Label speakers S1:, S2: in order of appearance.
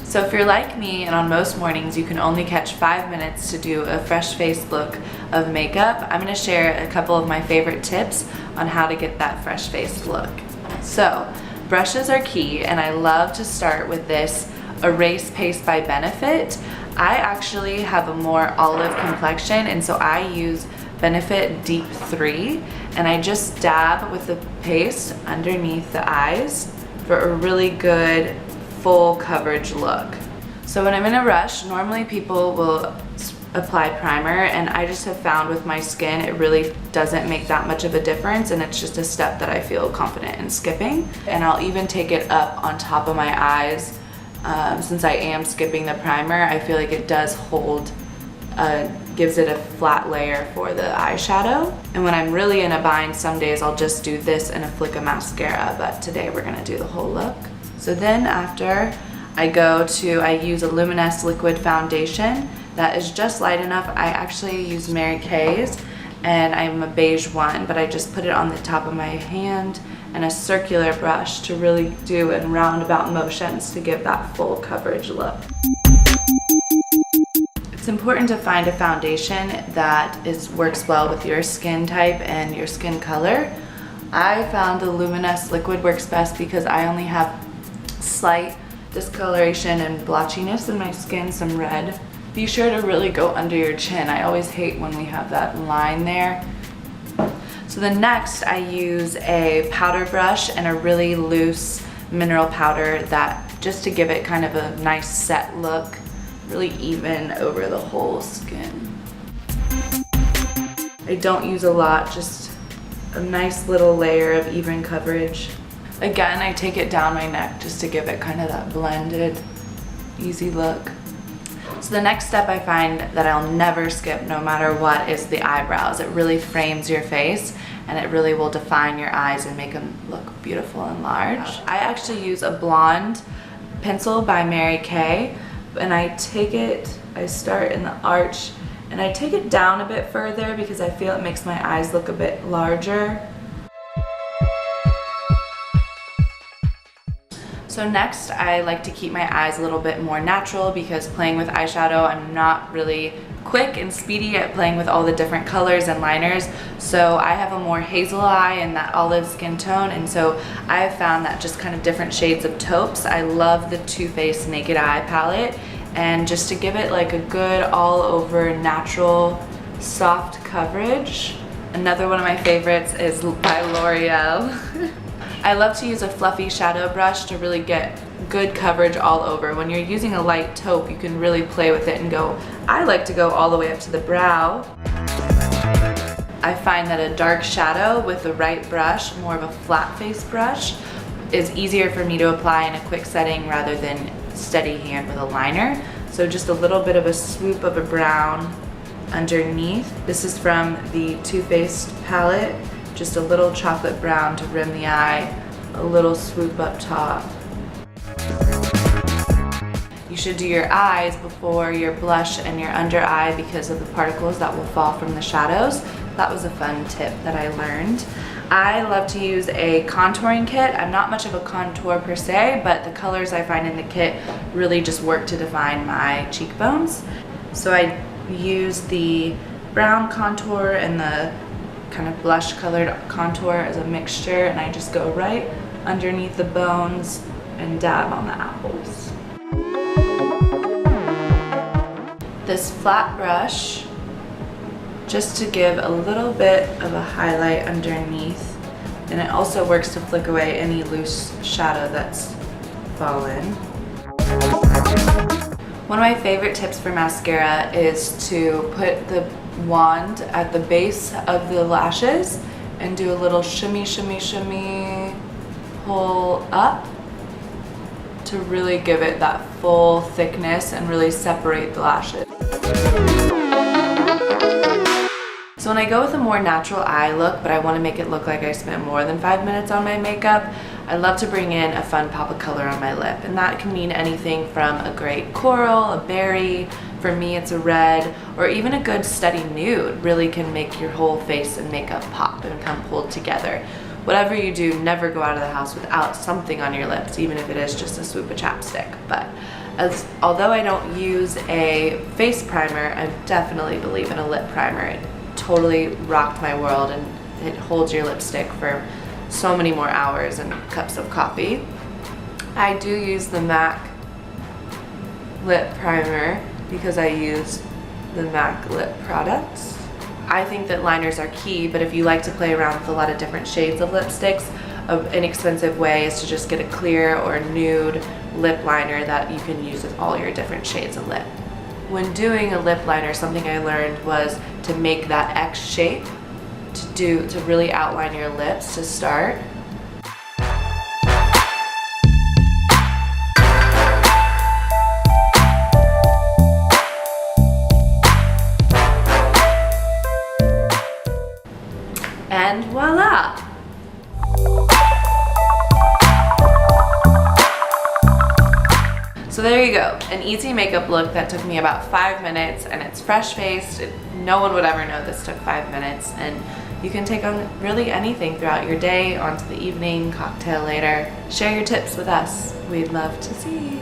S1: So if you're like me and on most mornings you can only catch 5 minutes to do a fresh face look of makeup, I'm going to share a couple of my favorite tips on how to get that fresh face look. So brushes are key, and I love to start with this Erase Paste by Benefit. I actually have a more olive complexion, and so I use Benefit Deep 3, and I just dab with the paste underneath the eyes for a really good full coverage look. So when I'm in a rush, normally people will apply primer, and I just have found with my skin it really doesn't make that much of a difference, and it's just a step that I feel confident in skipping. And I'll even take it up on top of my eyes. Since I am skipping the primer, I feel like it does hold, gives it a flat layer for the eyeshadow. And when I'm really in a bind, some days I'll just do this and a flick of mascara, but today we're gonna do the whole look. So then after I use a Luminous liquid foundation that is just light enough. I actually use Mary Kay's, and I'm a beige one, but I just put it on the top of my hand and a circular brush to really do in roundabout motions to give that full coverage look. It's important to find a foundation that works well with your skin type and your skin color. I found the Luminous liquid works best because I only have slight discoloration and blotchiness in my skin, some red. Be sure to really go under your chin. I always hate when we have that line there. So then next I use a powder brush and a really loose mineral powder just to give it kind of a nice set look, really even over the whole skin. I don't use a lot, just a nice little layer of even coverage. Again, I take it down my neck just to give it kind of that blended, easy look. So the next step I find that I'll never skip no matter what is the eyebrows. It really frames your face, and it really will define your eyes and make them look beautiful and large. I actually use a blonde pencil by Mary Kay, and I start in the arch, and I take it down a bit further because I feel it makes my eyes look a bit larger. So next, I like to keep my eyes a little bit more natural because playing with eyeshadow, I'm not really quick and speedy at playing with all the different colors and liners. So I have a more hazel eye and that olive skin tone, and so I have found that just kind of different shades of taupes. I love the Too Faced Naked Eye palette, and just to give it like a good all over natural soft coverage. Another one of my favorites is by L'Oreal. I love to use a fluffy shadow brush to really get good coverage all over. When you're using a light taupe, you can really play with it and go, I like to go all the way up to the brow. I find that a dark shadow with the right brush, more of a flat face brush, is easier for me to apply in a quick setting rather than steady hand with a liner. So just a little bit of a swoop of a brown underneath. This is from the Too Faced palette. Just a little chocolate brown to rim the eye, a little swoop up top. You should do your eyes before your blush and your under eye because of the particles that will fall from the shadows. That was a fun tip that I learned. I love to use a contouring kit. I'm not much of a contour per se, but the colors I find in the kit really just work to define my cheekbones. So I use the brown contour and the kind of blush colored contour as a mixture, and I just go right underneath the bones and dab on the apples. This flat brush, just to give a little bit of a highlight underneath, and it also works to flick away any loose shadow that's fallen. One of my favorite tips for mascara is to put the wand at the base of the lashes and do a little shimmy, shimmy, shimmy, pull up to really give it that full thickness and really separate the lashes. So when I go with a more natural eye look, but I want to make it look like I spent more than 5 minutes on my makeup, I love to bring in a fun pop of color on my lip, and that can mean anything from a great coral, a berry, for me it's a red, or even a good steady nude really can make your whole face and makeup pop and come pulled together. whatever you do, never go out of the house without something on your lips, even if it is just a swoop of chapstick. But although I don't use a face primer, I definitely believe in a lip primer. It totally rocked my world, and it holds your lipstick for so many more hours and cups of coffee. I do use the MAC lip primer because I use the MAC lip products. I think that liners are key, but if you like to play around with a lot of different shades of lipsticks, an inexpensive way is to just get a clear or nude lip liner that you can use with all your different shades of lip. When doing a lip liner, something I learned was to make that X shape to really outline your lips to start. And voila! So there you go, an easy makeup look that took me about 5 minutes, and it's fresh faced. No one would ever know this took 5 minutes, and you can take on really anything throughout your day, onto the evening, cocktail later. Share your tips with us. We'd love to see.